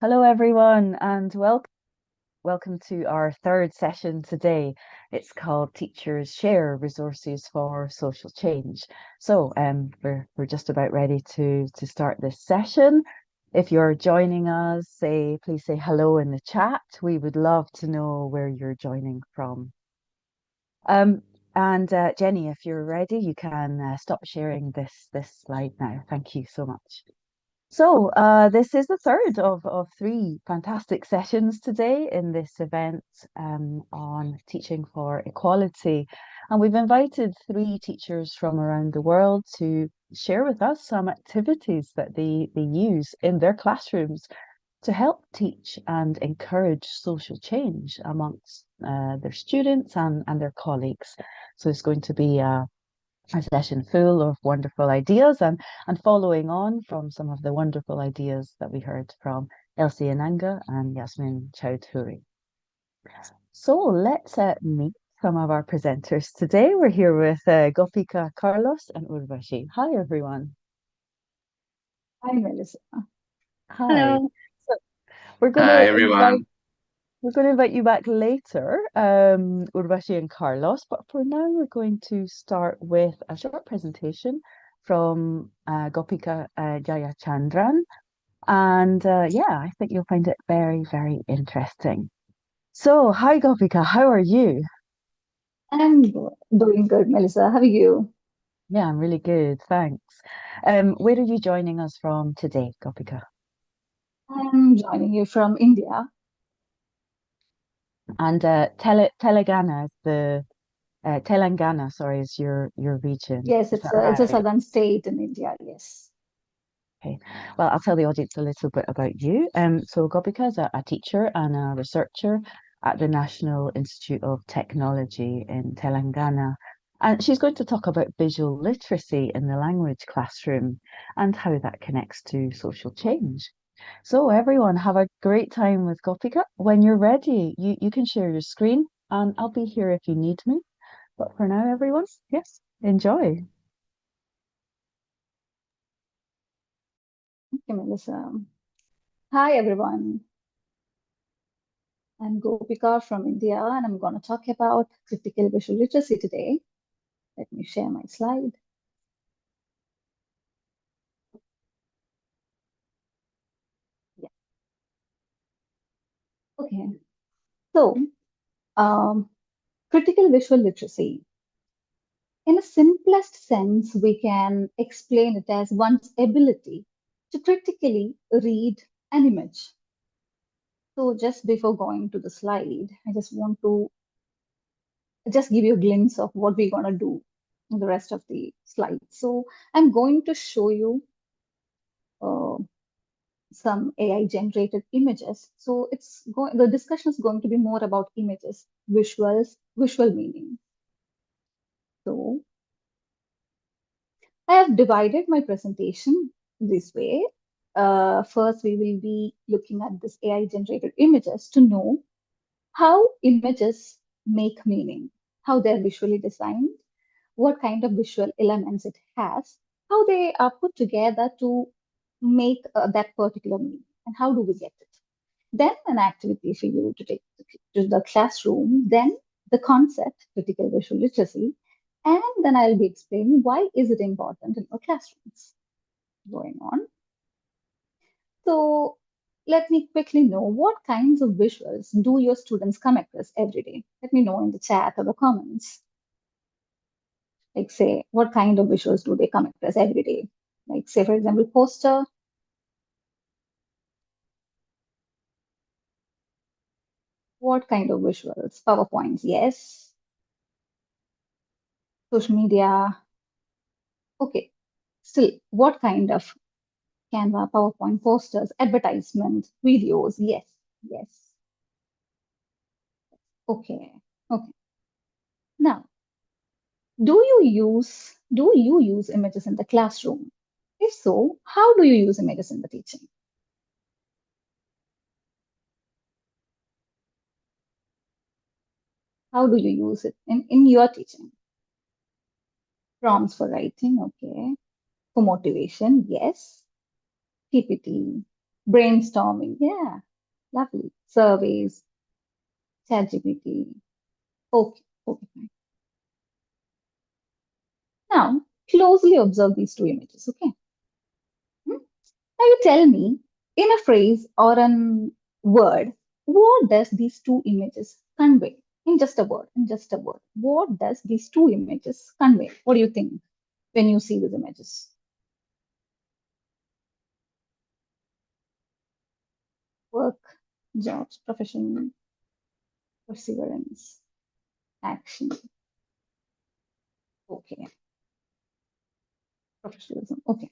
Hello, everyone, and welcome to our third session today. It's called Teachers Share Resources for Social Change. So, we're just about ready to start this session. If you're joining us, please say hello in the chat. We would love to know where you're joining from. Um, and Jenny, if you're ready, you can stop sharing this slide now. Thank you so much. So, this is the third of three fantastic sessions today in this event on teaching for equality. And we've invited three teachers from around the world to share with us some activities that they use in their classrooms to help teach and encourage social change amongst their students and their colleagues. So, it's going to be a session full of wonderful ideas and following on from some of the wonderful ideas that we heard from Elsie Ananga and Yasmin Chowdhury. So let's meet some of our presenters today. We're here with Gopika, Carlos, and Urvashi. Hi, everyone. Hi, Melissa. Hi. Hello. So we're going Hi to invite everyone. we're going to invite you back later, Urvashi and Carlos. But for now, we're going to start with a short presentation from Gopika Jayachandran. And yeah, I think you'll find it very, very interesting. So, hi, Gopika, how are you? Doing good, Melissa. How are you? Yeah, I'm really good, thanks. Where are you joining us from today, Gopika? I'm joining you from India. And Telangana is Telangana, sorry, is your region. Yes, Is that it's a right? southern state in India. Yes. Okay. Well, I'll tell the audience a little bit about you. So Gopika is a teacher and a researcher at the National Institute of Technology in Telangana. And she's going to talk about visual literacy in the language classroom and how that connects to social change. So everyone have a great time with Gopika. When you're ready, you can share your screen and I'll be here if you need me. But for now, everyone, yes, enjoy. Okay, Melissa. Hi, everyone. I'm Gopika from India, and I'm going to talk about critical visual literacy today. Let me share my slide. Yeah. Okay. So, um, critical visual literacy. In a simplest sense, we can explain it as one's ability to critically read an image. So just before going to the slide, I just want to just give you a glimpse of what we're going to do in the rest of the slides. So I'm going to show you uh, some AI generated images. So the discussion is going to be more about images, visuals, visual meaning. So I have divided my presentation this way. First, we will be looking at this AI generated images to know how images make meaning, how they're visually designed, what kind of visual elements it has, how they are put together to make that particular meaning, and how do we get it. Then an activity for you to take to the classroom, then the concept, critical visual literacy, and then I'll be explaining why is it important in our classrooms. Going on. So let me quickly know what kinds of visuals do your students come across every day? Let me know in the chat or the comments. Like say, what kind of visuals do they come across every day? Like say, for example, poster. What kind of visuals? PowerPoints, yes. Social media. Okay. Still, what kind of Canva, PowerPoint, posters, advertisement, videos? Yes, yes. Okay. Okay. Now, do you use images in the classroom? If so, how do you use images in the teaching? How do you use it in your teaching? Prompts for writing, okay. For motivation, yes. PPT, Brainstorming. Yeah, lovely. Surveys, ChatGPT. Okay, okay, fine. Now, closely observe these two images. Okay. Hmm? Now you tell me in a phrase or an word, what does these two images convey? In just a word, in just a word. What does these two images convey? What do you think when you see these images? Work, jobs, profession, perseverance, action. Okay, professionalism. Okay.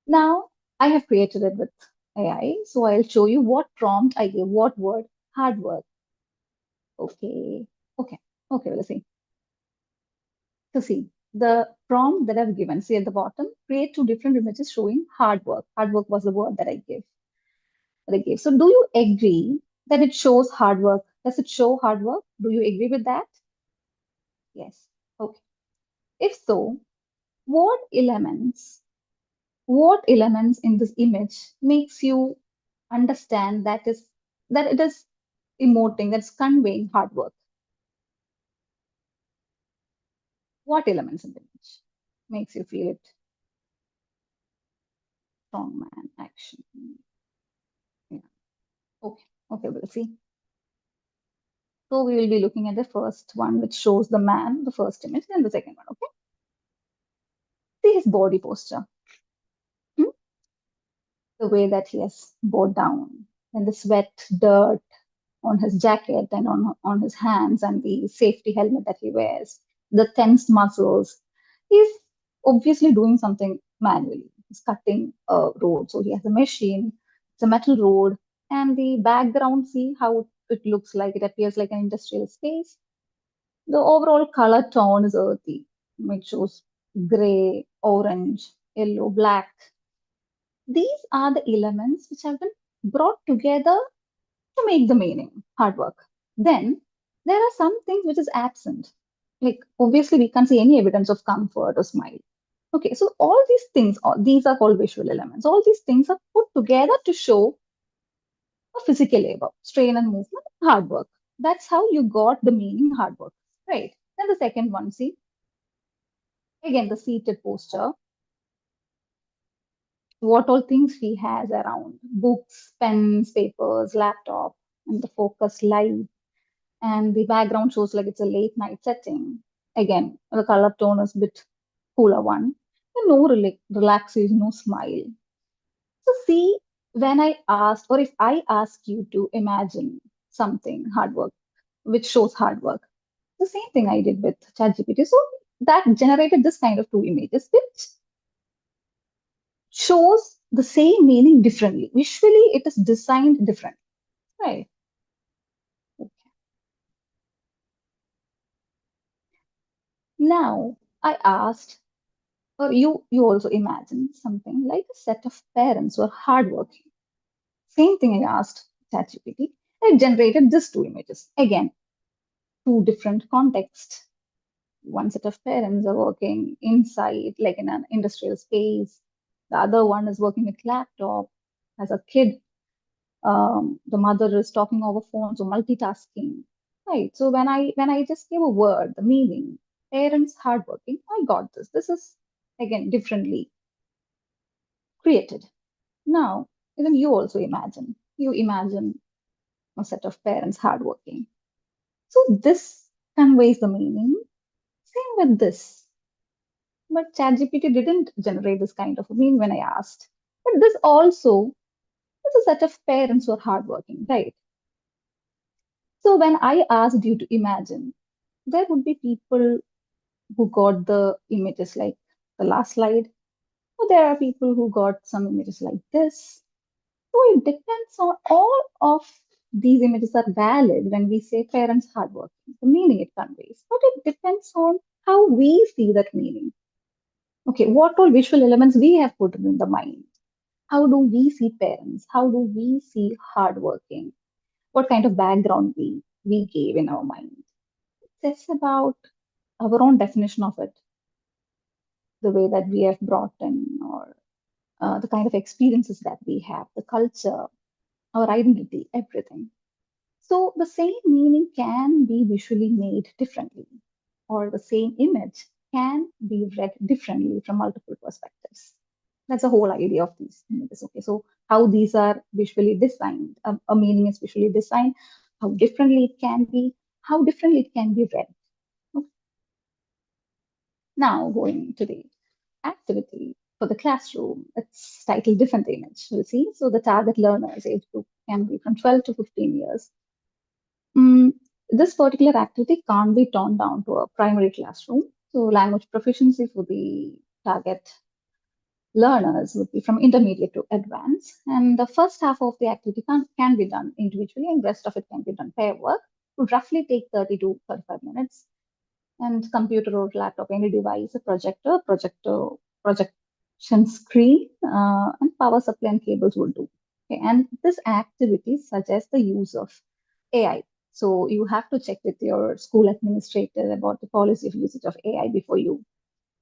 Now I have created it with AI, so I'll show you what prompt I gave, what word, hard work. Okay, okay, okay, we'll see. So see, the prompt that I've given, see at the bottom, create two different images showing hard work. Hard work was the word that I gave. So do you agree that it shows hard work? Does it show hard work? Do you agree with that? Yes. Okay. If so, what elements, what elements in this image makes you understand that it is emoting, that's conveying hard work? What elements in the image makes you feel it? Strong man, action. Yeah. Okay. Okay, we'll see. So we will be looking at the first one, which shows the man, the first image, and the second one. Okay. See his body posture. Hmm? The way that he has bowed down, and the sweat, dirt on his jacket and on his hands, and the safety helmet that he wears, the tensed muscles. He's obviously doing something manually. He's cutting a road. So he has a machine, it's a metal road, and the background, see how it looks like. It appears like an industrial space. The overall color tone is earthy. It shows gray, orange, yellow, black. These are the elements which have been brought together to make the meaning, hard work. Then there are some things which is absent. Like obviously we can't see any evidence of comfort or smile. Okay, so all these things, these are called visual elements. All these things are put together to show a physical labor, strain and movement, hard work. That's how you got the meaning hard work, right? Then the second one, see, again the seated posture, what all things he has around, books, pens, papers, laptop, and the focused light and the background shows like it's a late night setting. Again, the color tone is a bit cooler one. And no relaxation, no smile. So see, when I asked, or if I ask you to imagine something hard work, which shows hard work, the same thing I did with ChatGPT. So that generated this kind of two images, which shows the same meaning differently. Visually, it is designed different, right? Now I asked, or you also imagine something like a set of parents who are hardworking. Same thing I asked ChatGPT. It generated these two images. Again, two different contexts. One set of parents are working inside, like in an industrial space. The other one is working with laptop as a kid. The mother is talking over phone, so multitasking. Right. So when I just gave a word, the meaning, parents hardworking, I got this. This is again differently created. Now, even you also imagine. You imagine a set of parents hardworking. So this conveys the meaning. Same with this. But ChatGPT didn't generate this kind of a meaning when I asked. But this also is a set of parents who are hardworking, right? So when I asked you to imagine, there would be people who got the images like the last slide, or there are people who got some images like this. So it depends on all of these images are valid when we say parents hardworking, the meaning it conveys. But it depends on how we see that meaning. Okay, what all visual elements we have put in the mind. How do we see parents? How do we see hardworking? What kind of background we gave in our mind? It's about our own definition of it, the way that we have brought in or the kind of experiences that we have, the culture, our identity, everything. So the same meaning can be visually made differently, or the same image can be read differently from multiple perspectives. That's the whole idea of these images. Okay, so how these are visually designed, a meaning is visually designed, how differently it can be, how differently it can be read. Okay. Now going to the activity for the classroom, it's titled Different Image. You see, so the target learners age group can be from 12 to 15 years. Mm, this particular activity can't be toned down to a primary classroom. So language proficiency for the target learners would be from intermediate to advanced. And the first half of the activity can be done individually, and the rest of it can be done pair work. It would roughly take 30 to 35 minutes. And computer or laptop, any device, a projection screen, and power supply and cables will do. Okay, and this activity suggests the use of AI. So you have to check with your school administrator about the policy of usage of AI before you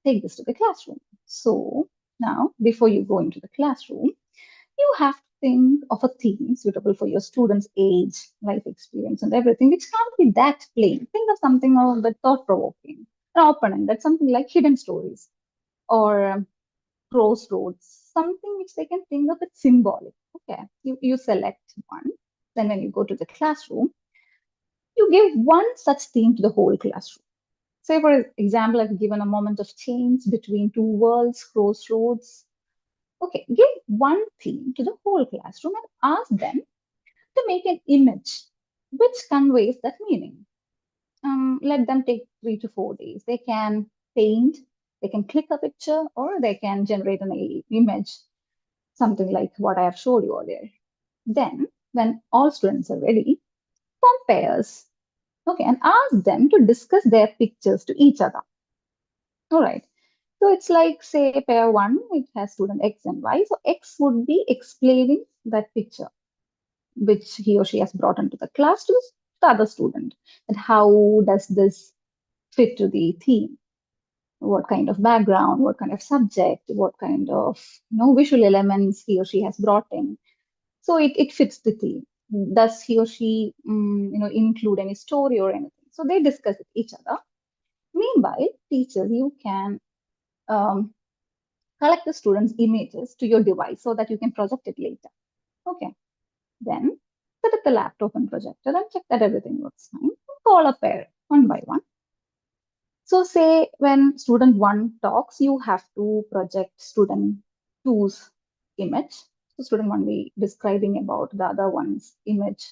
take this to the classroom. So now, before you go into the classroom, you have to think of a theme suitable for your students' age, life experience, and everything, which can't be that plain. Think of something a bit thought provoking, an opening that's something like hidden stories or crossroads, something which they can think of it symbolic. Okay, you select one. Then when you go to the classroom, you give one such theme to the whole classroom. Say, for example, I've given a moment of change between two worlds, crossroads. Okay, give one theme to the whole classroom and ask them to make an image which conveys that meaning. Let them take 3 to 4 days. They can paint, they can click a picture, or they can generate an image, something like what I have showed you earlier. Then, when all students are ready, form pairs. Okay, and ask them to discuss their pictures to each other. All right. So it's like, say, pair one, it has student X and Y. So X would be explaining that picture which he or she has brought into the class to the other student. And how does this fit to the theme? What kind of background, what kind of subject, what kind of visual elements he or she has brought in. So it fits the theme. Does he or she include any story or anything? So they discuss with each other. Meanwhile, teachers, you can um, collect the students' images to your device so that you can project it later. Okay. Then set up the laptop and projector and check that everything works fine. Call a pair one by one. So say when student one talks, you have to project student two's image. So student one be describing about the other one's image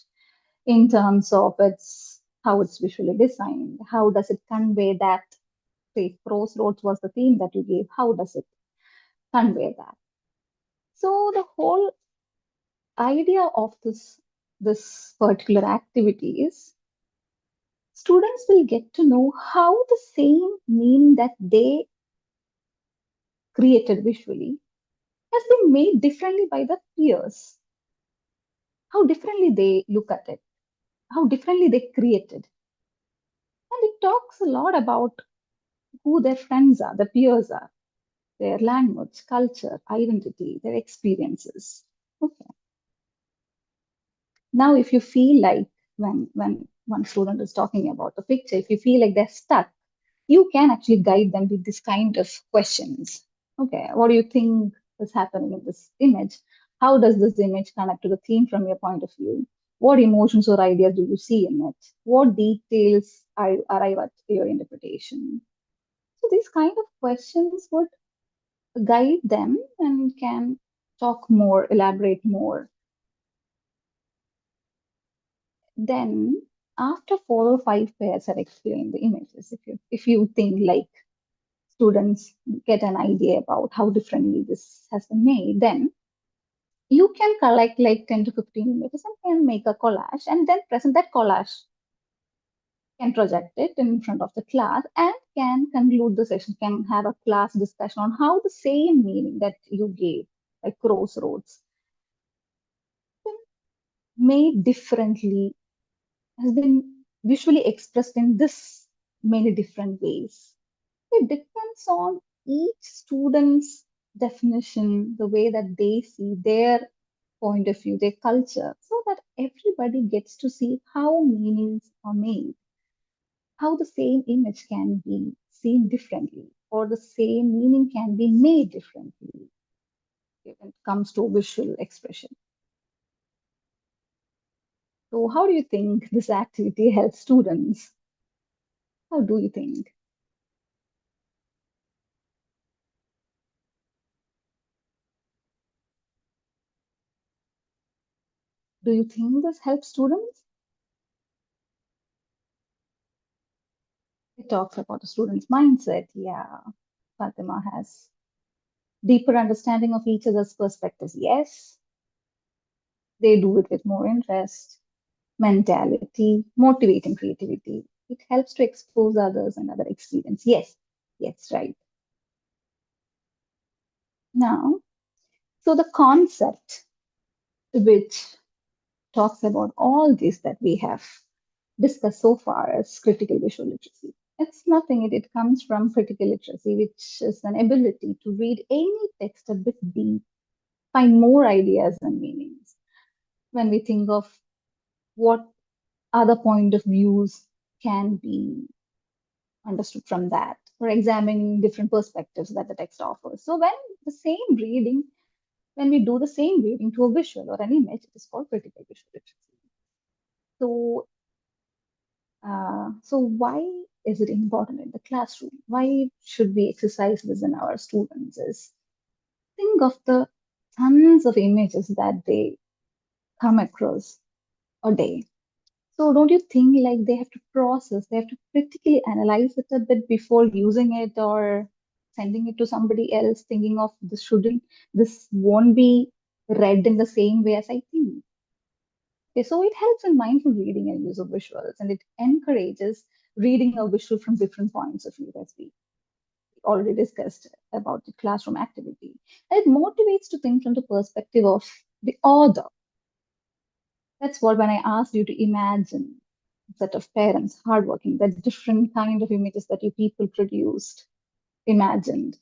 in terms of its how it's visually designed, how does it convey that, say crossroads was the theme that you gave, how does it convey that? So the whole idea of this particular activity is students will get to know how the same meaning that they created visually has been made differently by the peers, how differently they look at it, how differently they created. And it talks a lot about who their friends are, the peers are, their language, culture, identity, their experiences. Okay. Now, if you feel like when one student is talking about the picture, if you feel like they're stuck, you can actually guide them with this kind of questions. Okay, what do you think is happening in this image? How does this image connect to the theme from your point of view? What emotions or ideas do you see in it? What details arrive at your interpretation? So these kind of questions would guide them and can talk more, elaborate more. Then after 4 or 5 pairs have explained the images, if you think like students get an idea about how differently this has been made, then you can collect like 10 to 15 images and can make a collage and then present that collage, can project it in front of the class and can conclude the session, can have a class discussion on how the same meaning that you gave, like crossroads, made differently, has been visually expressed in this many different ways. It depends on each student's definition, the way that they see their point of view, their culture, so that everybody gets to see how meanings are made, how the same image can be seen differently, or the same meaning can be made differently when it comes to visual expression. So, how do you think this activity helps students? How do you think? Do you think this helps students? It talks about the student's mindset. Yeah, Fatima has deeper understanding of each other's perspectives. Yes, they do it with more interest, mentality, motivating creativity. It helps to expose others and other experience. Yes, yes, right. Now, so the concept which talks about all this that we have discussed so far as critical visual literacy. It's nothing, it comes from critical literacy, which is an ability to read any text a bit deep, find more ideas and meanings. When we think of what other point of views can be understood from that, or examining different perspectives that the text offers. So when we do the same reading to a visual or an image, it is called critical visual literacy. So so why is it important in the classroom? Why should we exercise this in our students? Is think of the tons of images that they come across a day. So don't you think like they have to process, they have to critically analyze it a bit before using it or sending it to somebody else, thinking of this won't be read in the same way as I think. Okay, so it helps in mindful reading and use of visuals, and it encourages reading a visual from different points of view, as we already discussed about the classroom activity. And it motivates to think from the perspective of the author. That's what when I asked you to imagine a set of parents hardworking, the different kind of images that you people produced, imagined.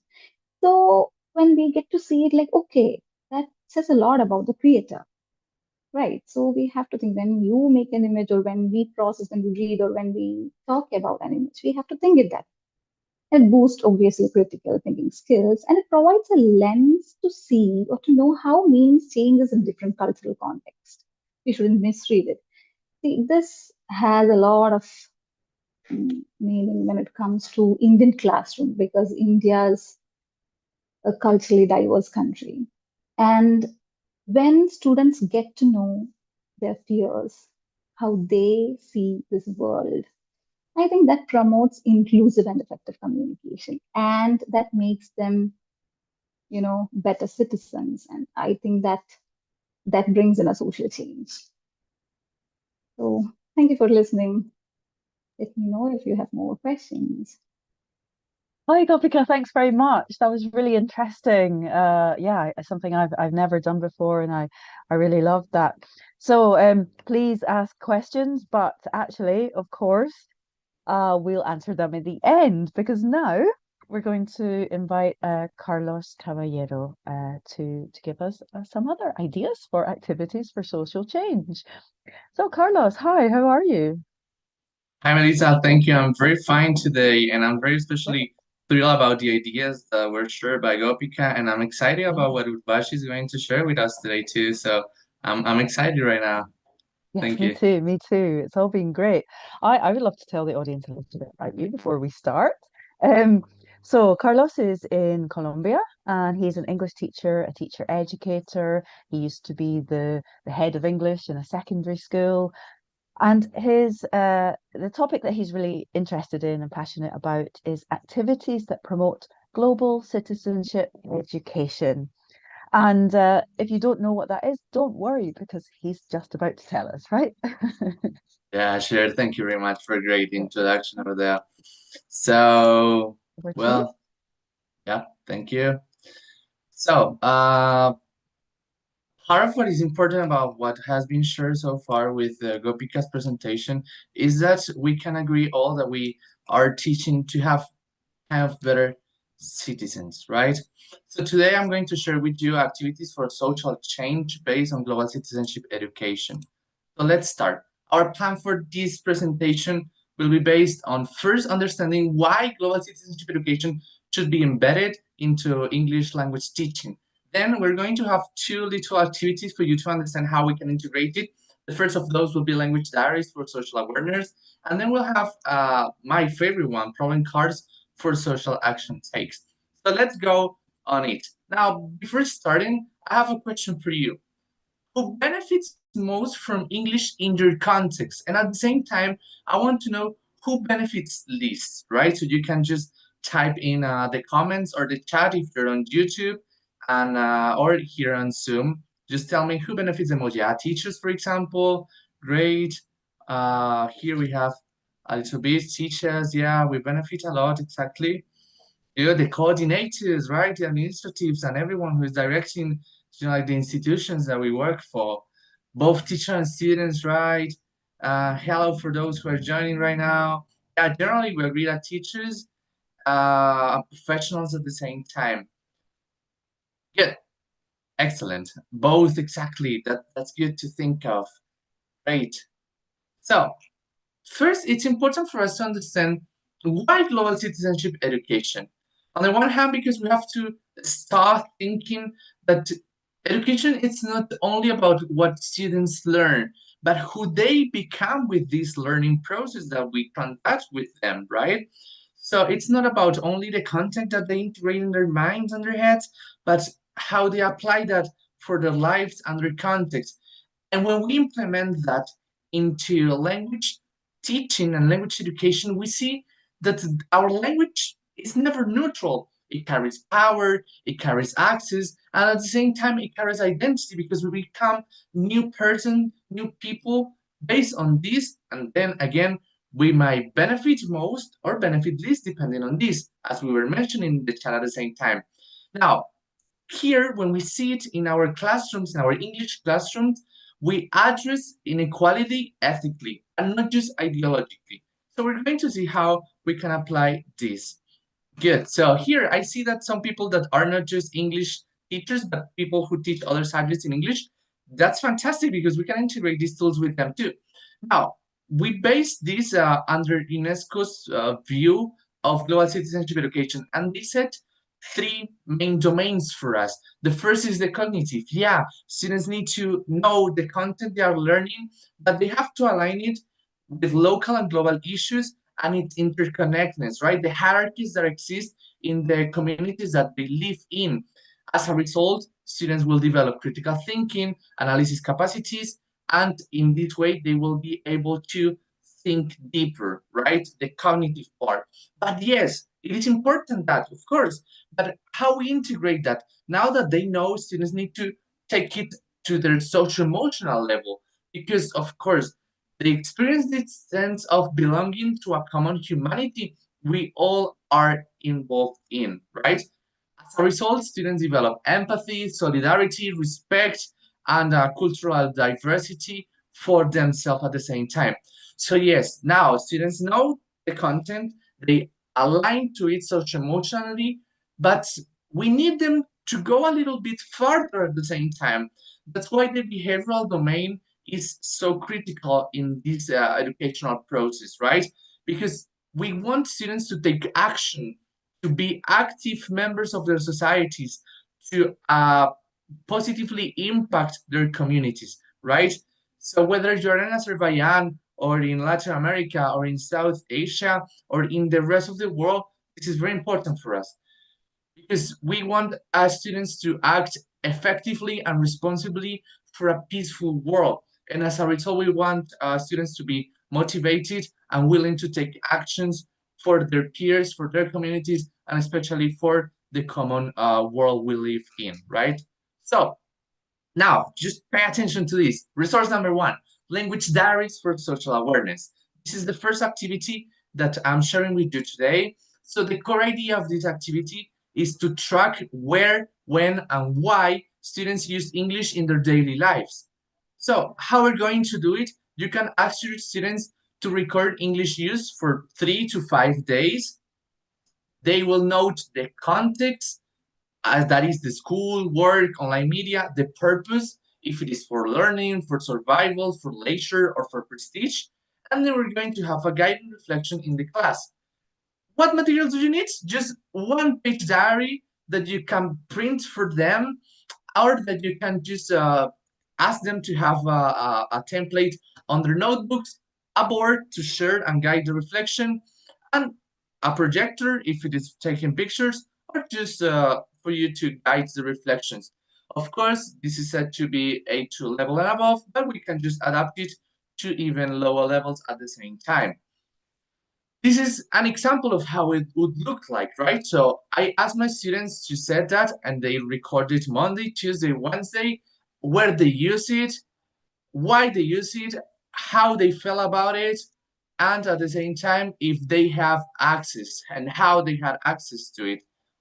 So when we get to see it, like, okay, that says a lot about the creator. Right. So we have to think when you make an image or when we process, when we read or when we talk about an image, we have to think it that. It boosts obviously critical thinking skills and it provides a lens to see or to know how meanings changes in different cultural contexts. We shouldn't misread it. See, this has a lot of meaning when it comes to Indian classroom because India's a culturally diverse country. And when students get to know their peers, how they see this world, I think that promotes inclusive and effective communication and that makes them, better citizens. And I think that brings in a social change. So thank you for listening. Let me know if you have more questions. Hi, Gopika. Thanks very much. That was really interesting. Yeah, something I've never done before, and I really loved that. So, please ask questions, but actually, of course, we'll answer them at the end because now we're going to invite Carlos Caballero to give us some other ideas for activities for social change. So, Carlos, hi, how are you? Hi, Melissa. Thank you. I'm very fine today, and I'm very especially thrilled about the ideas that were shared by Gopika, and I'm excited about what Urvashi is going to share with us today too. So I'm excited right now. Yes, Thank me you. too, me too. It's all been great. I would love to tell the audience a little bit about you before we start. Um, so Carlos is in Colombia and he's an English teacher, a teacher educator. He used to be the head of English in a secondary school. And his the topic that he's really interested in and passionate about is activities that promote global citizenship education. And if you don't know what that is, don't worry because he's just about to tell us, right? Yeah, sure. Thank you very much for a great introduction over there. So, Over to you. well, yeah, thank you. So, part of what is important about what has been shared so far with Gopika's presentation is that we can agree all that we are teaching to have kind of better citizens, right? So today I'm going to share with you activities for social change based on global citizenship education. So let's start. Our plan for this presentation will be based on first understanding why global citizenship education should be embedded into English language teaching. Then we're going to have two little activities for you to understand how we can integrate it. The first of those will be language diaries for social awareness. And then we'll have my favorite one, problem cards for social action takes. So let's go on it. Now, before starting, I have a question for you. Who benefits most from English in your context? And at the same time, I want to know who benefits least, right? So you can just type in the comments or the chat if you're on YouTube and or here on Zoom. Just tell me who benefits the most. Yeah, teachers, for example. Great. Here we have a little bit teachers. Yeah, we benefit a lot, exactly. The coordinators, right? The administratives and everyone who is directing, like the institutions that we work for, both teachers and students, right? Hello for those who are joining right now. Yeah, generally we agree that teachers are professionals at the same time. Good, excellent. Both exactly. That's good to think of. Great. So first, it's important for us to understand why global citizenship education. On the one hand, because we have to start thinking that education is not only about what students learn, but who they become with this learning process that we conduct with them, right? So it's not about only the content that they integrate in their minds and their heads, but how they apply that for their lives and their context. And when we implement that into language teaching and language education, we see that our language is never neutral. It carries power, it carries access, and at the same time, it carries identity because we become new person, new people based on this. And then again, we might benefit most or benefit least depending on this, as we were mentioning in the chat at the same time. Now, here, when we see it in our classrooms, in our English classrooms, we address inequality ethically and not just ideologically. So we're going to see how we can apply this. Good. So here I see that some people that are not just English teachers, but people who teach other subjects in English. That's fantastic because we can integrate these tools with them too. Now, we base this under UNESCO's view of global citizenship education, and they set three main domains for us. The first is the cognitive. Yeah, students need to know the content they are learning, but they have to align it with local and global issues and its interconnectedness, right? The hierarchies that exist in the communities that they live in. As a result, students will develop critical thinking, analysis capacities, and in this way, they will be able to think deeper, right? The cognitive part. But yes, it is important that, of course, but how we integrate that, now that they know, students need to take it to their social emotional level, because of course, they experience this sense of belonging to a common humanity we all are involved in, right? As a result, students develop empathy, solidarity, respect, and cultural diversity for themselves at the same time. So yes, now students know the content, they align to it social emotionally, but we need them to go a little bit further at the same time. That's why the behavioral domain is so critical in this educational process, right? Because we want students to take action, to be active members of their societies, to positively impact their communities, right? So whether you're in Azerbaijan or in Latin America or in South Asia or in the rest of the world, this is very important for us because we want our students to act effectively and responsibly for a peaceful world. And as a result, we want students to be motivated and willing to take actions for their peers, for their communities, and especially for the common world we live in, right? So now, just pay attention to this. Resource number one, language diaries for social awareness. This is the first activity that I'm sharing with you today. So the core idea of this activity is to track where, when, and why students use English in their daily lives. So how we're going to do it, you can ask your students to record English use for 3 to 5 days. They will note the context, as that is the school, work, online media, the purpose, if it is for learning, for survival, for leisure, or for prestige. And then we're going to have a guided reflection in the class. What materials do you need? Just one page diary that you can print for them, or that you can just ask them to have a template on their notebooks, a board to share and guide the reflection, and a projector if it is taking pictures, or just for you to guide the reflections. Of course, this is said to be A2 level and above, but we can just adapt it to even lower levels at the same time. This is an example of how it would look like, right? So I asked my students to set that, and they recorded Monday, Tuesday, Wednesday, where they use it, why they use it, how they feel about it, and at the same time, if they have access and how they had access to it.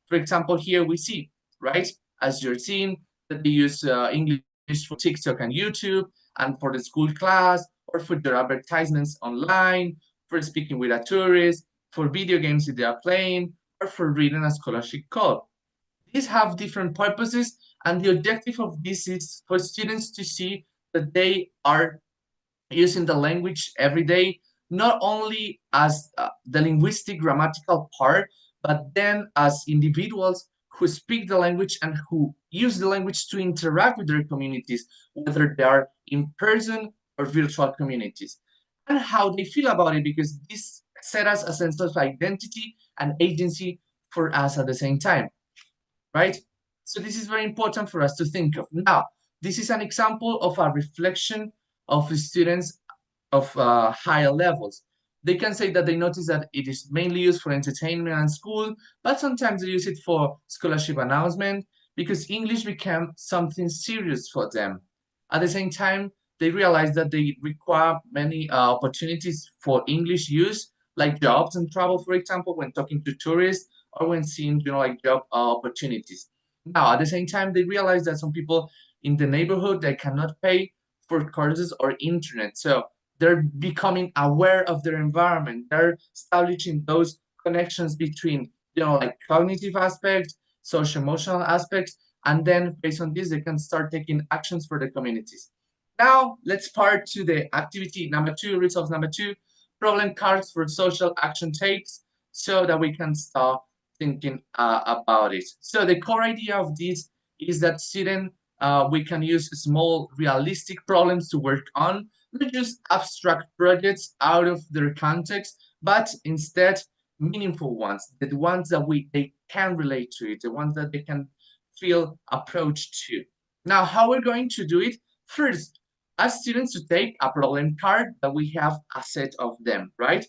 For example, here we see, right, as you're seeing, that they use English for TikTok and YouTube, and for the school class, or for their advertisements online, for speaking with a tourist, for video games if they are playing, or for reading a scholarship call. These have different purposes, and the objective of this is for students to see that they are using the language every day, not only as the linguistic grammatical part, but then as individuals who speak the language and who use the language to interact with their communities, whether they are in person or virtual communities, and how they feel about it, because this set us a sense of identity and agency for us at the same time, right? So this is very important for us to think of. Now, this is an example of a reflection of students of higher levels. They can say that they notice that it is mainly used for entertainment and school, but sometimes they use it for scholarship announcement because English became something serious for them. At the same time, they realize that they require many opportunities for English use, like jobs and travel, for example, when talking to tourists or when seeing, like job opportunities. Now, at the same time, they realize that some people in the neighborhood, they cannot pay for courses or internet. So they're becoming aware of their environment. They're establishing those connections between, like cognitive aspects, social emotional aspects, and then based on this, they can start taking actions for the communities. Now, let's part to the activity number 2, results number 2, problem cards for social action takes, so that we can start thinking about it. So the core idea of this is that student, we can use small realistic problems to work on, not just abstract projects out of their context, but instead meaningful ones, the ones that they can relate to it, the ones that they can feel approached to. Now, how we're going to do it? First, ask students to take a problem card that we have a set of them, right?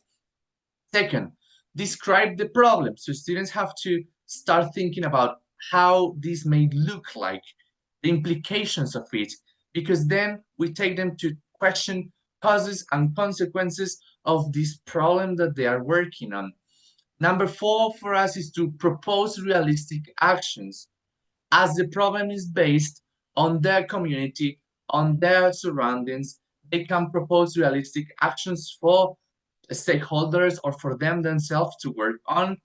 Second, describe the problem. So students have to start thinking about how this may look like, the implications of it, because then we take them to question causes and consequences of this problem that they are working on. Number 4 for us is to propose realistic actions. As the problem is based on their community, on their surroundings, they can propose realistic actions for stakeholders or for them themselves to work on.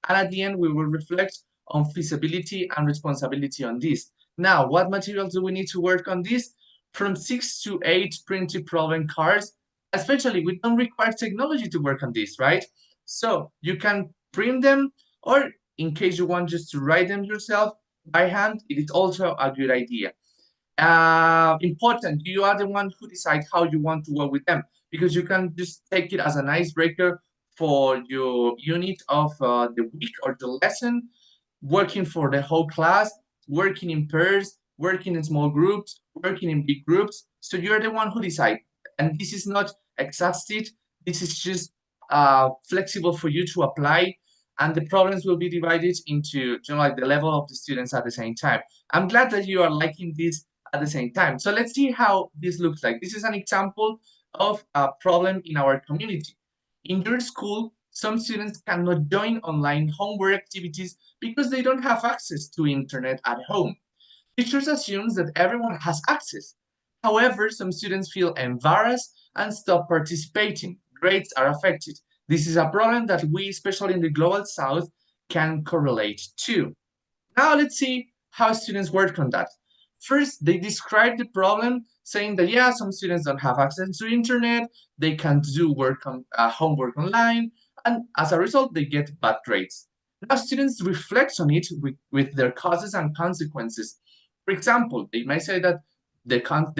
And at the end, we will reflect on feasibility and responsibility on this. Now, what materials do we need to work on this? From 6 to 8 printed problem cards, especially we don't require technology to work on this, right? So you can print them, or in case you want just to write them yourself by hand, it is also a good idea. Important, you are the one who decides how you want to work with them, because you can just take it as an icebreaker for your unit of the week or the lesson, working for the whole class, working in pairs, working in small groups, working in big groups. So you're the one who decides. And this is not exhausted. This is just flexible for you to apply. And the problems will be divided into, like the level of the students at the same time. I'm glad that you are liking this at the same time. So let's see how this looks like. This is an example of a problem in our community. In your school, some students cannot join online homework activities because they don't have access to internet at home. Teachers assume that everyone has access. However, some students feel embarrassed and stop participating. Grades are affected. This is a problem that we, especially in the global south, can correlate to. Now let's see how students work on that. First, they describe the problem, saying that yeah, some students don't have access to internet, they can't do homework online, and as a result, they get bad grades. Now students reflect on it with their causes and consequences. For example, they might say that the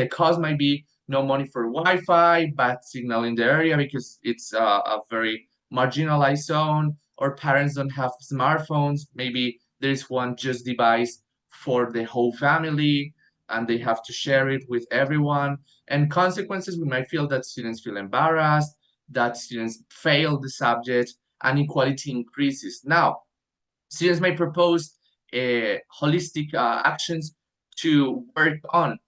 cause might be no money for Wi-Fi, bad signal in the area because it's a very marginalized zone, or parents don't have smartphones. Maybe there's one just device for the whole family and they have to share it with everyone. And consequences, we might feel that students feel embarrassed, that students fail the subject, and inequality increases. Now, students may propose holistic actions to work on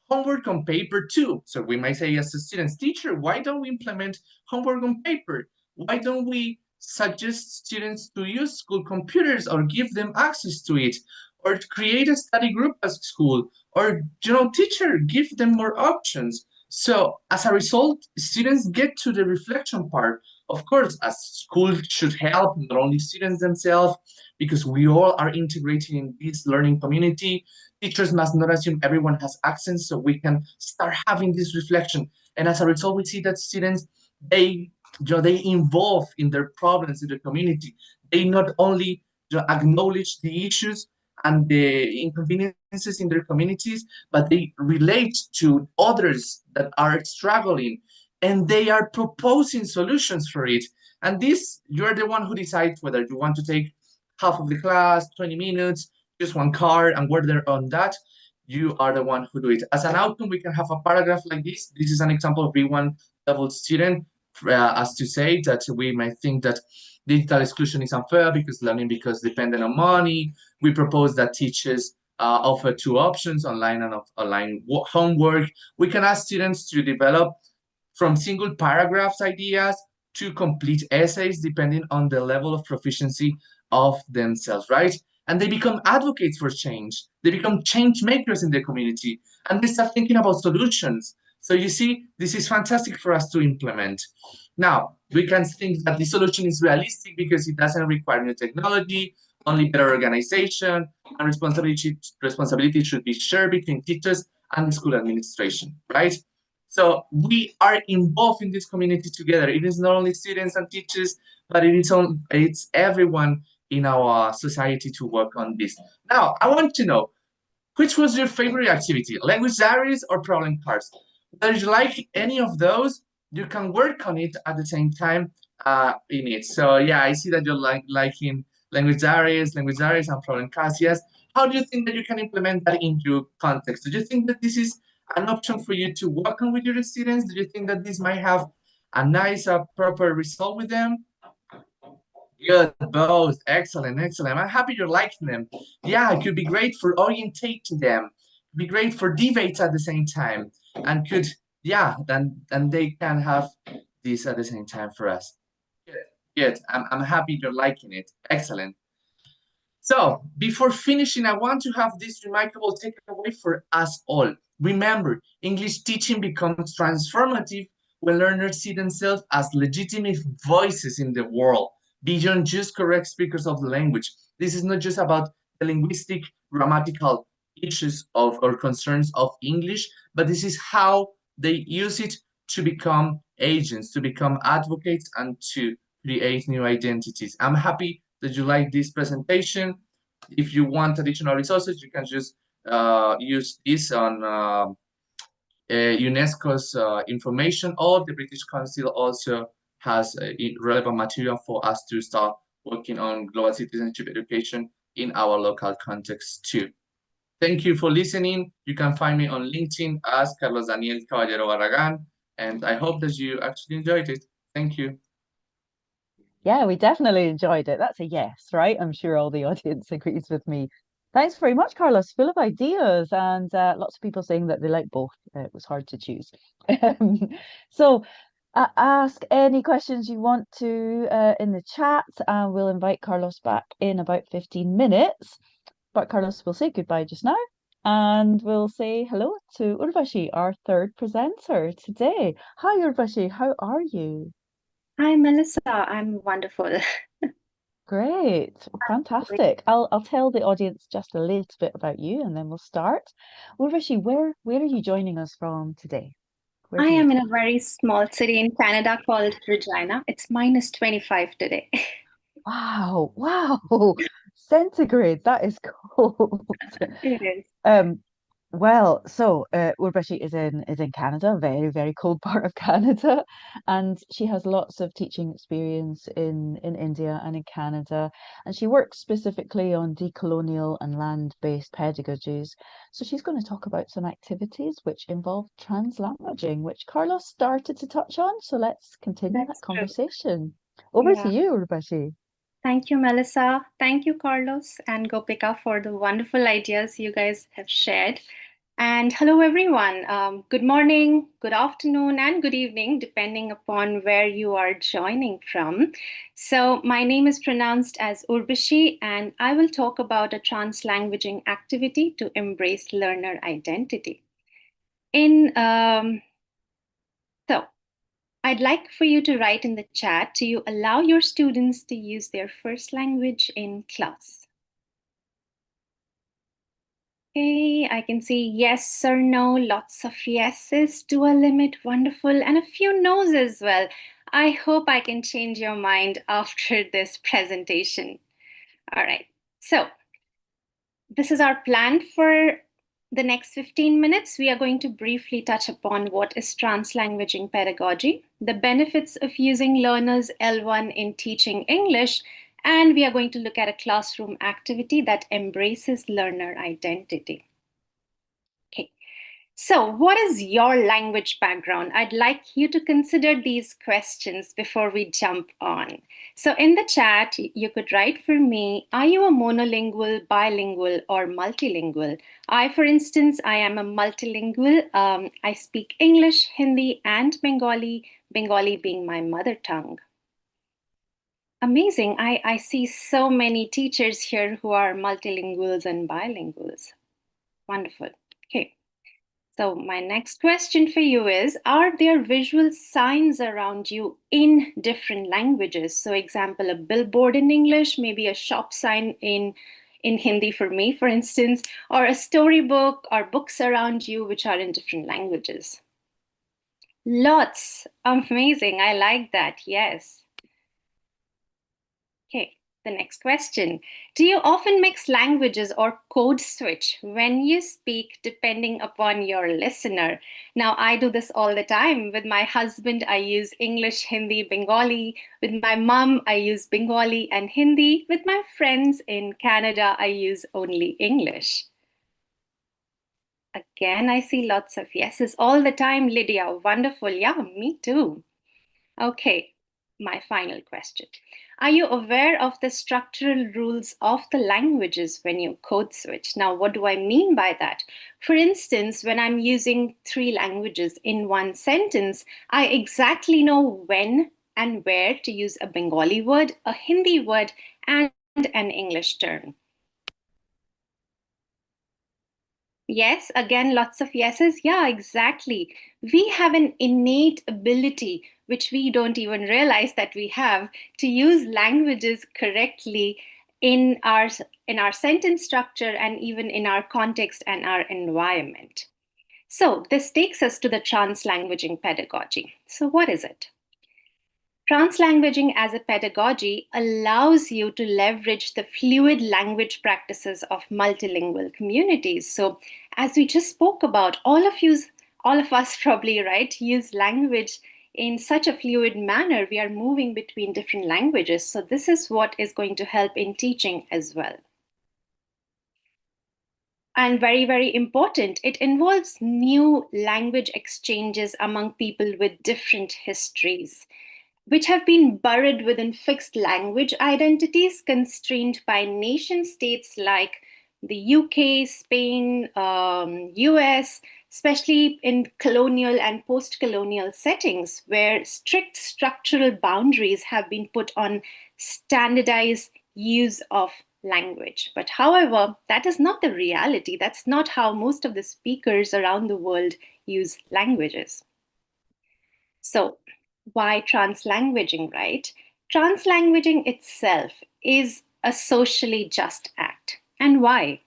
homework on paper too. So we might say as a students, teacher, why don't we implement homework on paper? Why don't we suggest students to use school computers or give them access to it? Or create a study group at school? Or, teacher, give them more options. So as a result, students get to the reflection part. Of course, as school should help not only students themselves, because we all are integrating in this learning community. Teachers must not assume everyone has access, so we can start having this reflection. And as a result, we see that students, they involve in their problems in the community. They not only acknowledge the issues and the inconveniences in their communities, but they relate to others that are struggling, and they are proposing solutions for it. And this, you're the one who decides whether you want to take half of the class, 20 minutes, just one card, and work there on that. You are the one who do it. As an outcome, we can have a paragraph like this. This is an example of B1 level student, as to say that we might think that digital exclusion is unfair because learning becomes dependent on money. We propose that teachers offer two options, online and online homework. We can ask students to develop from single paragraphs ideas to complete essays, depending on the level of proficiency of themselves, right? And they become advocates for change. They become change makers in the community, and they start thinking about solutions. So you see, this is fantastic for us to implement. Now, we can think that the solution is realistic because it doesn't require new technology, only better organization, and responsibility should be shared between teachers and the school administration, right? So we are involved in this community together. It is not only students and teachers, but it's everyone in our society to work on this. Now, I want to know, which was your favorite activity, language diaries or problem cards? Whether you like any of those, you can work on it at the same time in it. So yeah, I see that you're liking language diaries and problem cards. Yes. How do you think that you can implement that in your context? Do you think that this is an option for you to work on with your students? Do you think that this might have a nice, proper result with them? Good, both. Excellent, excellent. I'm happy you're liking them. Yeah, it could be great for orientating them. Be great for debates at the same time. And yeah, then they can have this at the same time for us. Good, good. I'm happy you're liking it. Excellent. So, before finishing, I want to have this remarkable takeaway for us all. Remember, English teaching becomes transformative when learners see themselves as legitimate voices in the world, beyond just correct speakers of the language. This is not just about the linguistic, grammatical issues of or concerns of English, but this is how they use it to become agents, to become advocates, and to create new identities. I'm happy that you like this presentation. If you want additional resources, you can just use this on UNESCO's information, or the British Council also has relevant material for us to start working on global citizenship education in our local context too. Thank you for listening. You can find me on LinkedIn as Carlos Daniel Caballero Barragan, and I hope that you actually enjoyed it. Thank you. Yeah, we definitely enjoyed it. That's a yes, right? I'm sure all the audience agrees with me. Thanks very much, Carlos. Full of ideas and lots of people saying that they like both. It was hard to choose. So ask any questions you want to in the chat, and we'll invite Carlos back in about 15 minutes. But Carlos will say goodbye just now, and we'll say hello to Urvashi, our third presenter today. Hi, Urvashi. How are you? Hi, Melissa. I'm wonderful. Great, fantastic. I'll tell the audience just a little bit about you and then we'll start. Urvashi, where are you joining us from today? Where I do you am in live? a very small city in Canada called Regina. It's minus 25 today. Wow, wow. Centigrade, that is cold. It is. Um, Urvashi is in Canada, a very, very cold part of Canada, and she has lots of teaching experience in India and in Canada, and she works specifically on decolonial and land-based pedagogies. So she's going to talk about some activities which involve translanguaging, which Carlos started to touch on. So let's continue that That's true. conversation. Over to Yeah. you, Urvashi. Thank you, Melissa. Thank you, Carlos and Gopika, for the wonderful ideas you guys have shared. And hello, everyone. Good morning, good afternoon, and good evening, depending upon where you are joining from. So, my name is pronounced as Urvashi, and I will talk about a translanguaging activity to embrace learner identity. In so, I'd like for you to write in the chat, do you allow your students to use their first language in class? Okay, I can see yes or no, lots of yeses to a limit, wonderful, and a few no's as well. I hope I can change your mind after this presentation. All right, so this is our plan for the next 15 minutes. We are going to briefly touch upon what is translanguaging pedagogy, the benefits of using learners L1 in teaching English, and we are going to look at a classroom activity that embraces learner identity. Okay. So, what is your language background? I'd like you to consider these questions before we jump on. So, in the chat, you could write for me, are you a monolingual, bilingual, or multilingual? I, for instance, I am a multilingual. I speak English, Hindi, and Bengali, Bengali being my mother tongue. Amazing. I see so many teachers here who are multilinguals and bilinguals. Wonderful. Okay. So, my next question for you is, are there visual signs around you in different languages? So, example, a billboard in English, maybe a shop sign in Hindi for me, for instance, or a storybook or books around you which are in different languages. Lots. Amazing. I like that. Yes. Okay, the next question. Do you often mix languages or code switch when you speak depending upon your listener? Now, I do this all the time. With my husband, I use English, Hindi, Bengali. With my mom, I use Bengali and Hindi. With my friends in Canada, I use only English. Again, I see lots of yeses all the time, Lydia. Wonderful. Yeah, me too. Okay, my final question. Are you aware of the structural rules of the languages when you code switch? Now, what do I mean by that? For instance, when I'm using three languages in one sentence, I exactly know when and where to use a Bengali word, a Hindi word, and an English term. Yes, again, lots of yeses. Yeah, exactly. We have an innate ability, which we don't even realize that we have, to use languages correctly in our sentence structure and even in our context and our environment. So this takes us to the translanguaging pedagogy. So what is it? Translanguaging as a pedagogy allows you to leverage the fluid language practices of multilingual communities. So, as we just spoke about, all of us probably, right, use language in such a fluid manner. We are moving between different languages. So, this is what is going to help in teaching as well. And very, very important, it involves new language exchanges among people with different histories, which have been buried within fixed language identities constrained by nation states like the UK, Spain, US, especially in colonial and post colonial settings where strict structural boundaries have been put on standardized use of language. But however, that is not the reality. That's not how most of the speakers around the world use languages. So, why translanguaging, right? Translanguaging itself is a socially just act. And why?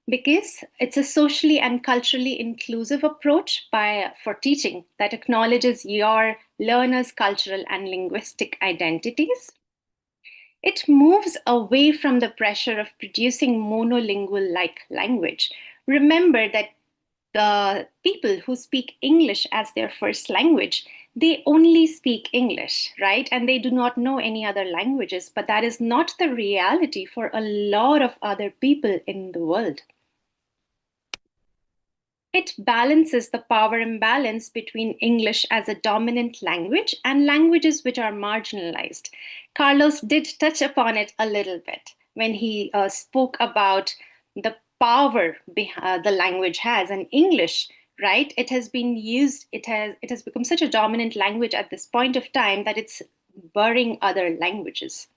Because it's a socially and culturally inclusive approach for teaching that acknowledges your learners' cultural and linguistic identities. It moves away from the pressure of producing monolingual like language. Remember that the people who speak English as their first language, they only speak English, right? And they do not know any other languages, but that is not the reality for a lot of other people in the world. It balances the power imbalance between English as a dominant language and languages which are marginalized. Carlos did touch upon it a little bit when he spoke about the power the language has. And English, right? It has been used. It has become such a dominant language at this point of time that it's burying other languages.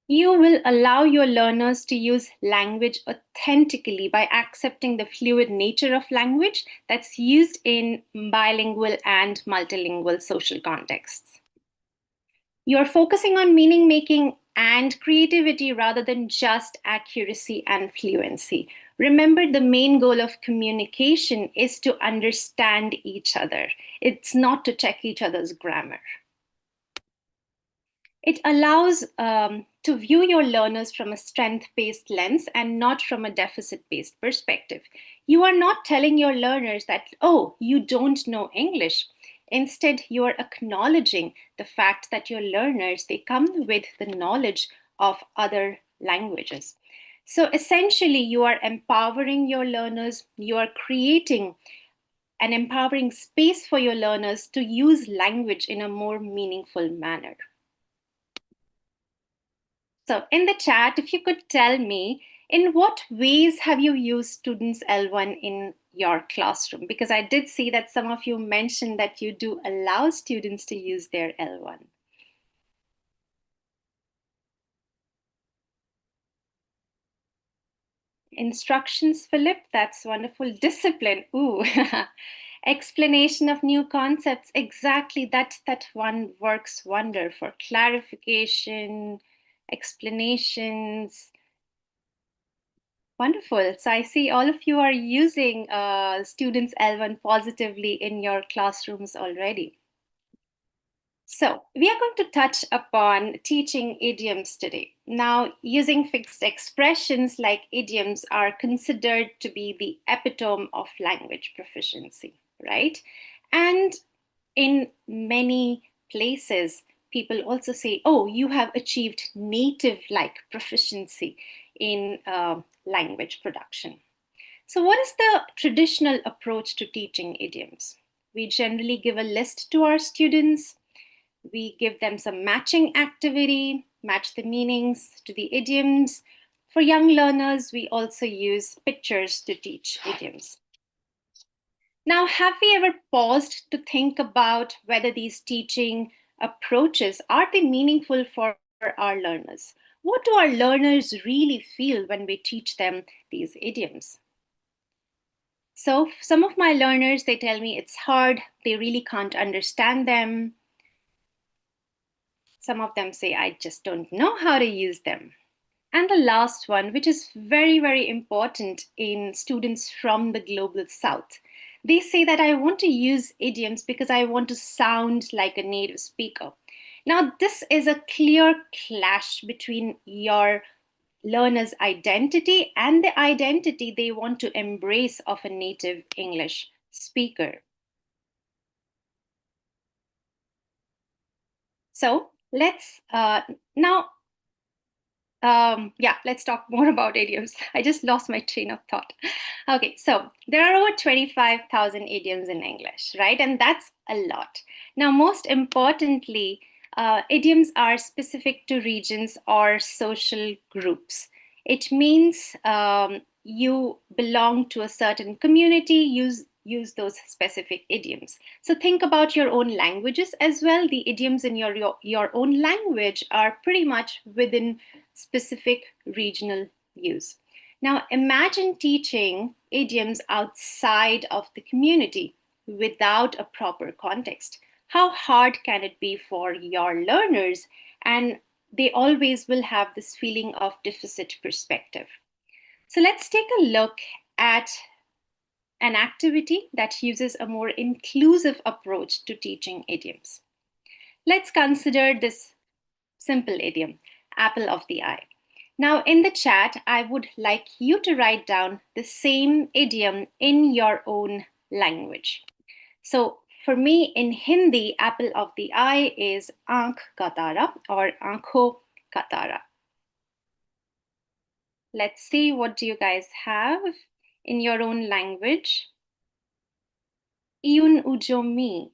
You will allow your learners to use language authentically by accepting the fluid nature of language that's used in bilingual and multilingual social contexts. You're focusing on meaning making and creativity rather than just accuracy and fluency. Remember, the main goal of communication is to understand each other. It's not to check each other's grammar. It allows to view your learners from a strength-based lens and not from a deficit-based perspective. You are not telling your learners that, oh, you don't know English. Instead, you are acknowledging the fact that your learners, they come with the knowledge of other languages. So essentially, you are empowering your learners, you are creating an empowering space for your learners to use language in a more meaningful manner. So in the chat, if you could tell me, in what ways have you used Students L1 in your classroom? Because I did see that some of you mentioned that you do allow students to use their L1. Instructions, Philip, that's wonderful. Discipline, ooh. Explanation of new concepts, exactly, that one works wonder for clarification, explanations. Wonderful. So I see all of you are using Students L1 positively in your classrooms already. So we are going to touch upon teaching idioms today. Now, using fixed expressions like idioms are considered to be the epitome of language proficiency, right? And in many places, people also say, oh, you have achieved native-like proficiency in language production. So what is the traditional approach to teaching idioms? We generally give a list to our students. We give them some matching activity, match the meanings to the idioms. For young learners, we also use pictures to teach idioms. Now, have we ever paused to think about whether these teaching approaches are they meaningful for our learners? What do our learners really feel when we teach them these idioms? So some of my learners, they tell me it's hard, they really can't understand them. Some of them say, I just don't know how to use them. And the last one, which is very, very important in students from the global south, they say that I want to use idioms because I want to sound like a native speaker. Now, this is a clear clash between your learner's identity and the identity they want to embrace of a native English speaker. So let's now let's talk more about idioms. I just lost my train of thought. Okay, so there are over 25,000 idioms in English, right? And that's a lot. Now, most importantly, idioms are specific to regions or social groups. It means you belong to a certain community, use those specific idioms. So think about your own languages as well. The idioms in your own language are pretty much within specific regional use. Now imagine teaching idioms outside of the community. without a proper context? How hard can it be for your learners? And they always will have this feeling of deficit perspective. So let's take a look at an activity that uses a more inclusive approach to teaching idioms. Let's consider this simple idiom, apple of the eye. Now, in the chat, I would like you to write down the same idiom in your own language. So, for me, in Hindi, apple of the eye is aankh ka tara or aankho ka tara. Let's see, what do you guys have in your own language? Iyun ujomi.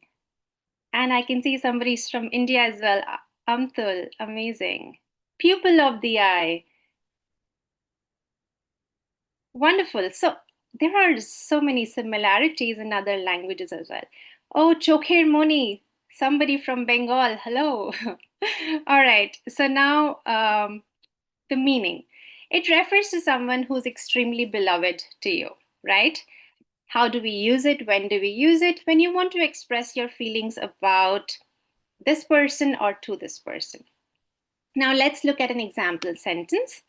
And I can see somebody's from India as well. Amtul, amazing. Pupil of the eye. Wonderful. So there are so many similarities in other languages as well. Oh, Chokher Moni, somebody from Bengal. Hello. All right. So now the meaning. It refers to someone who's extremely beloved to you, right? How do we use it? When do we use it? When you want to express your feelings about this person or to this person. Now let's look at an example sentence.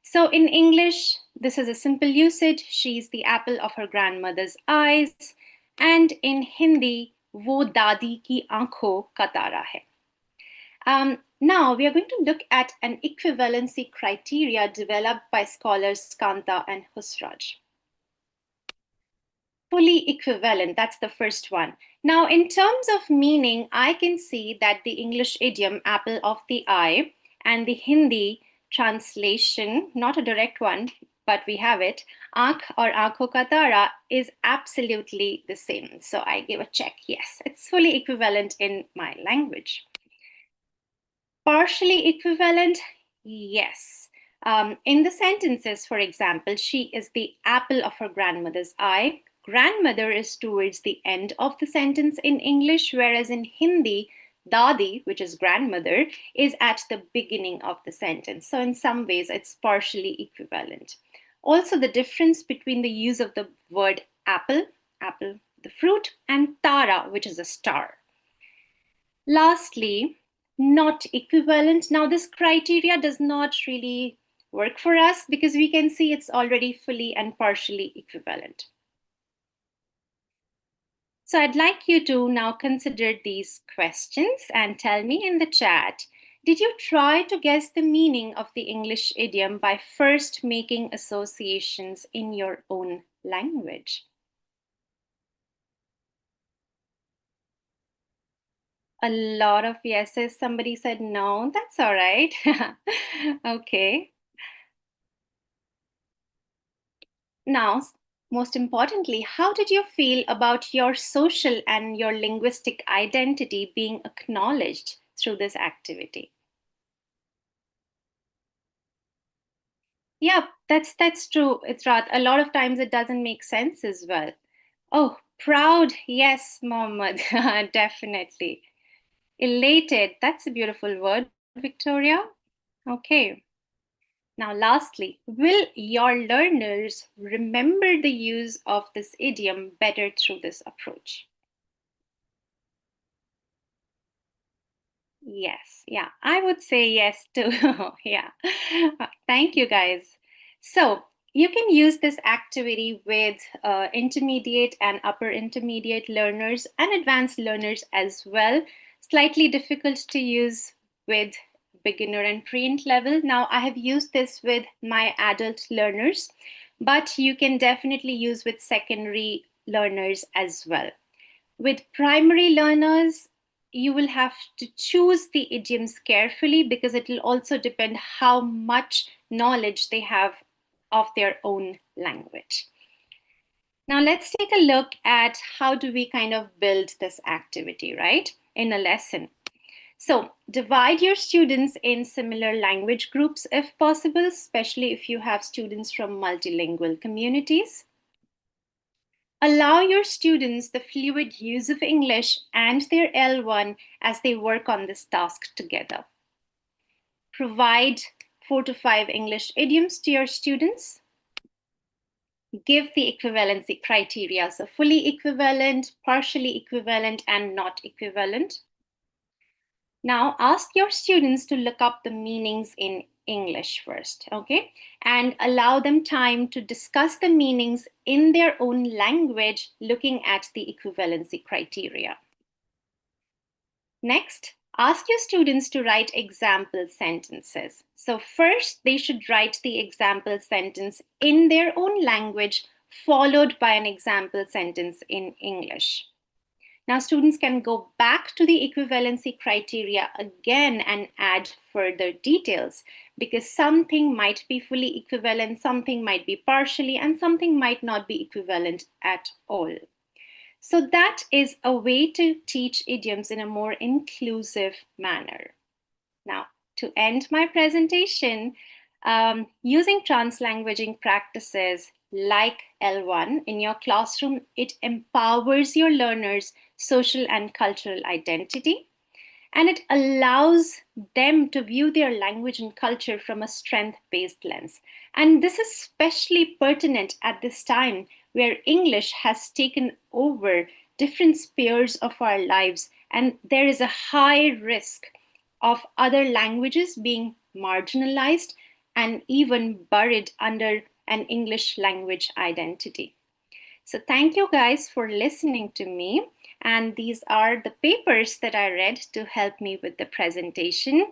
So in English, this is a simple usage. She's the apple of her grandmother's eyes. And in Hindi, wo dadi ki aankho ka tara hai. Now we are going to look at an equivalency criteria developed by scholars Kanta and Husraj. Fully equivalent, that's the first one. Now, in terms of meaning, I can see that the English idiom apple of the eye and the Hindi translation, not a direct one, but we have it, aankh or aankho ka tara is absolutely the same. So I give a check. Yes, it's fully equivalent in my language. Partially equivalent? Yes. In the sentences, for example, she is the apple of her grandmother's eye. Grandmother is towards the end of the sentence in English, whereas in Hindi, dadi, which is grandmother, is at the beginning of the sentence. So in some ways, it's partially equivalent. Also, the difference between the use of the word apple, apple, the fruit, and tara, which is a star. Lastly, not equivalent. Now, this criteria does not really work for us because we can see it's already fully and partially equivalent. So I'd like you to now consider these questions and tell me in the chat, did you try to guess the meaning of the English idiom by first making associations in your own language? A lot of yeses. Somebody said no. That's all right. Okay. Now, most importantly, how did you feel about your social and your linguistic identity being acknowledged through this activity? Yeah, that's true. It's right. A lot of times it doesn't make sense as well. Oh, proud. Yes, Mohammed. Definitely. Elated. That's a beautiful word, Victoria. Okay. Now, lastly, will your learners remember the use of this idiom better through this approach? Yes, yeah, I would say yes too. Yeah, thank you guys. So you can use this activity with intermediate and upper intermediate learners and advanced learners as well. Slightly difficult to use with beginner and pre-int level. Now I have used this with my adult learners, but you can definitely use with secondary learners as well. With primary learners, you will have to choose the idioms carefully because it will also depend how much knowledge they have of their own language. Now let's take a look at how do we kind of build this activity, right, in a lesson. So divide your students in similar language groups if possible, especially if you have students from multilingual communities. Allow your students the fluid use of English and their L1 as they work on this task together. Provide 4 to 5 English idioms to your students. give the equivalency criteria. So fully equivalent, partially equivalent, and not equivalent. Now ask your students to look up the meanings in English first, okay? And allow them time to discuss the meanings in their own language, looking at the equivalency criteria. Next, ask your students to write example sentences. So first, they should write the example sentence in their own language, followed by an example sentence in English. Now, students can go back to the equivalency criteria again and add further details, because something might be fully equivalent, something might be partially, and something might not be equivalent at all. So that is a way to teach idioms in a more inclusive manner. Now, to end my presentation, using translanguaging practices like L1 in your classroom, it empowers your learners' social and cultural identity, and it allows them to view their language and culture from a strength-based lens. And this is especially pertinent at this time where English has taken over different spheres of our lives, and there is a high risk of other languages being marginalized and even buried under an English language identity. So thank you guys for listening to me. And these are the papers that I read to help me with the presentation.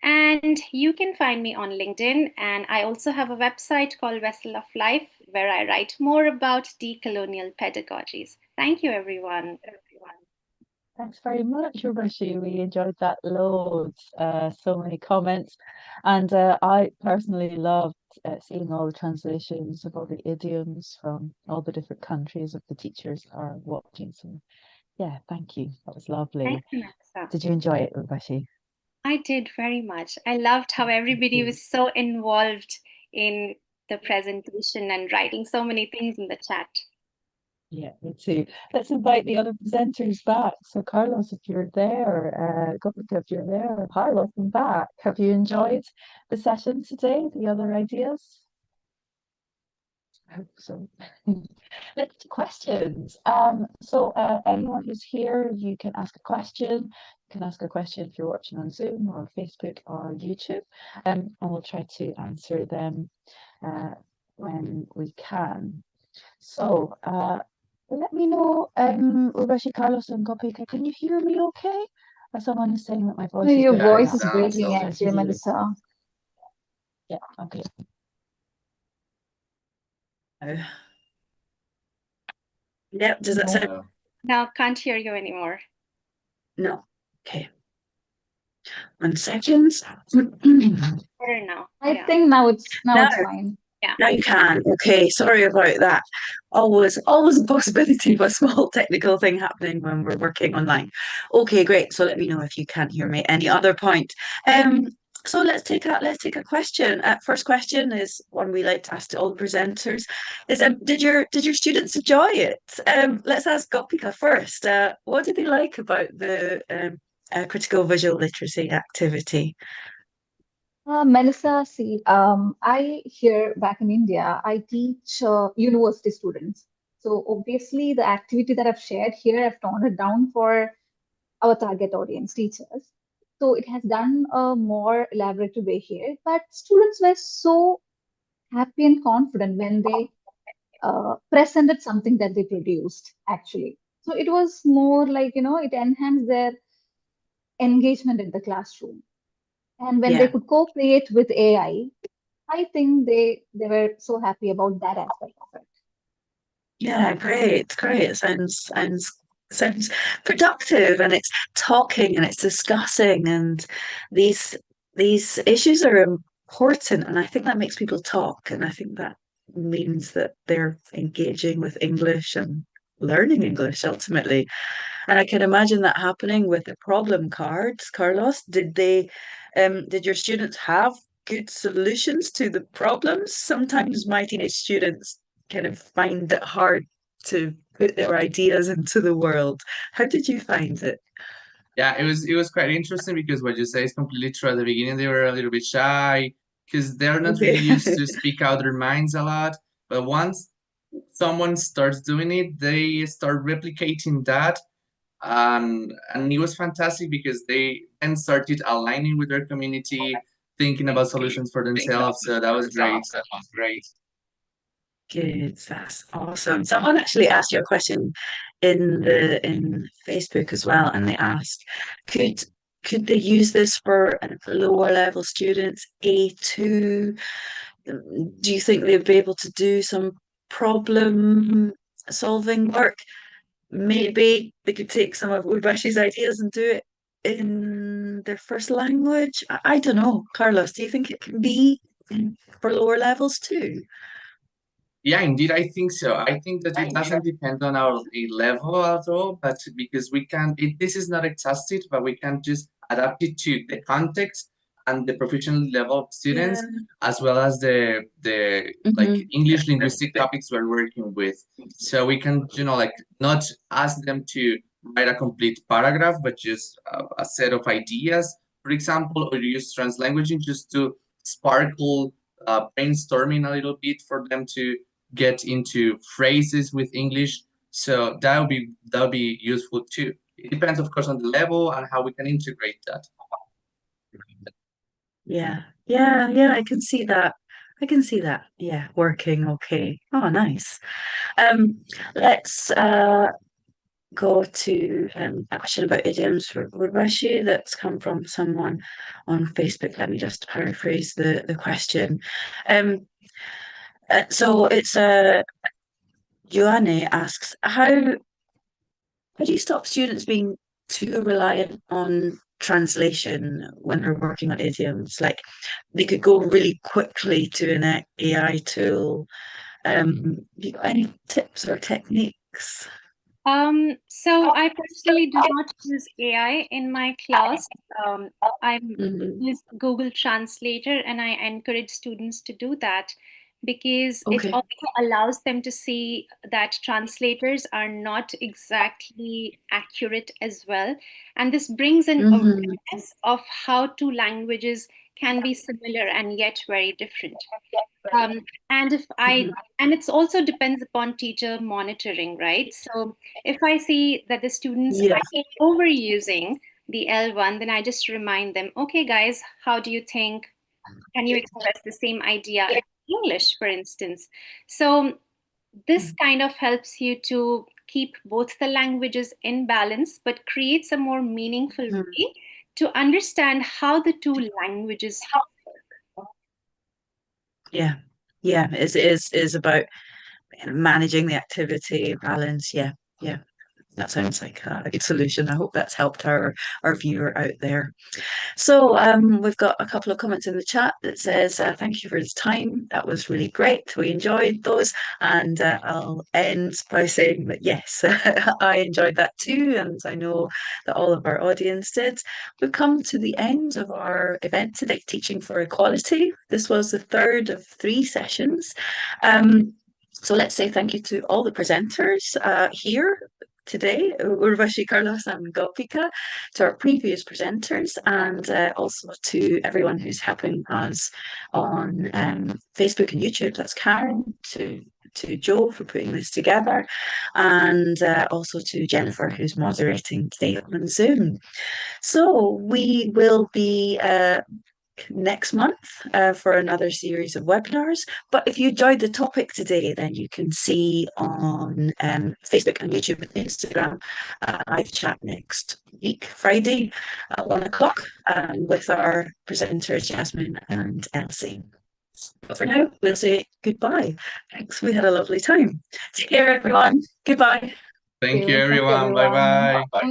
And you can find me on LinkedIn. And I also have a website called Vessel of Life, where I write more about decolonial pedagogies. Thank you, everyone. Thanks very much, Urvashi. We enjoyed that loads. So many comments. And I personally loved seeing all the translations of all the idioms from all the different countries of the teachers that are watching. So yeah, thank you. That was lovely. Thank you, Nafisa. Did you enjoy it, Urvashi? I did very much. I loved how everybody was so involved in the presentation and writing so many things in the chat. Yeah, me too. Let's invite the other presenters back. So Carlos, if you're there, Gopika, if you're there, hi, welcome back. Have you enjoyed the session today? The other ideas? I hope so. Let's do questions. So anyone who's here, you can ask a question. You can ask a question if you're watching on Zoom or Facebook or YouTube, and we'll try to answer them when we can. So let me know, Urvashi, Carlos, and Gopika, can you hear me okay? Someone is saying that my voice is Your breaking voice up. is breaking, Try to actually, hear. Melissa. Yeah, okay. Yeah, does that sound? Now, can't hear you anymore. No. Okay. 1 second. Better now. I Yeah. think now it's No. fine. Now you can. Okay, sorry about that. Always a possibility of a small technical thing happening when we're working online. Okay, great. So let me know if you can't hear me. Any other point? So let's take a question. First question is one we like to ask to all the presenters. Is did your students enjoy it? Let's ask Gopika first. What did they like about the critical visual literacy activity? Melissa, see, I here back in India, I teach university students. So obviously, the activity that I've shared here, I've toned it down for our target audience, teachers. So it has done a more elaborate way here, but students were so happy and confident when they presented something that they produced, actually. So it was more like, it enhanced their engagement in the classroom. And when they Yeah. could co-create with I think they were so happy about that aspect of it. Yeah, great. Sounds productive, and it's talking and it's discussing, and these issues are important, and I think that makes people talk, and I think that means that they're engaging with English and learning English ultimately. And I can imagine that happening with the problem cards. Carlos, did your students have good solutions to the problems? Sometimes my teenage students kind of find it hard to put their ideas into the world. How did you find it? Yeah, it was quite interesting because what you say is completely true. At the beginning, they were a little bit shy because they're not really used to speak out their minds a lot. But once someone starts doing it, they start replicating that. And it was fantastic because they then started aligning with their community, thinking about solutions for themselves. So that was great. Good, that's awesome. Someone actually asked you a question in Facebook as well, and they asked, could could they use this for lower level students, A2? Do you think they'd be able to do some problem solving work? Maybe they could take some of Ubashi's ideas and do it in their first language. I don't know. Carlos, do you think it can be for lower levels too? Yeah, indeed, I think so. I think that it doesn't depend on our level at all, but because this is not exhausted, but we can just adapt it to the context and the professional level of students, as well as the like Mhm. English linguistic topics we're working with. So we can, like not ask them to write a complete paragraph, but just a set of ideas, for example, or use translanguaging just to sparkle brainstorming a little bit for them to get into phrases with English. So that would be useful too. It depends, of course, on the level and how we can integrate that. Yeah, yeah, I can see that. I can see that. Yeah, working okay. Oh, nice. Let's go to a question about idioms for Urvashi that's come from someone on Facebook. Let me just paraphrase the question. Um, so it's Joanne asks, how do you stop students being too reliant on translation when they're working on idioms? Like they could go really quickly to an AI tool. Have you got any tips or techniques? So I personally do not use AI in my class. I Mhm. use Google Translator, and I encourage students to do that because it Okay. also allows them to see that translators are not exactly accurate as well. And this brings an Hmm. awareness of how two languages can be similar and yet very different. And if I Hmm. and it's also depends upon teacher monitoring, right? So if I see that the students Yeah. are overusing the L1, then I just remind them, okay, guys, how do you think? Can you express the same idea in English, for instance? So this kind of helps you to keep both the languages in balance, but creates a more meaningful Mhm. way to understand how the two languages. Yeah. Yeah. Is about managing the activity balance. Yeah. Yeah. That sounds like a good solution. I hope that's helped our viewer out there. So we've got a couple of comments in the chat that says, thank you for his time. That was really great. We enjoyed those. And I'll end by saying that, yes, I enjoyed that too. And I know that all of our audience did. We've come to the end of our event today, Teaching for Equality. This was the third of 3 sessions. So let's say thank you to all the presenters here today, Urvashi, Carlos, and Gopika, to our previous presenters, and also to everyone who's helping us on Facebook and YouTube. That's Karen, to Joe for putting this together, and also to Jennifer, who's moderating today on Zoom. So we will be next month for another series of webinars. But if you enjoyed the topic today, then you can see on Facebook and YouTube and Instagram live chat next week, Friday at 1 o'clock, with our presenters, Jasmine and Elsie. But for now, we'll say goodbye. Thanks. We had a lovely time. Take care, everyone. Goodbye. Thank you, Thank you, everyone. Bye everyone. bye.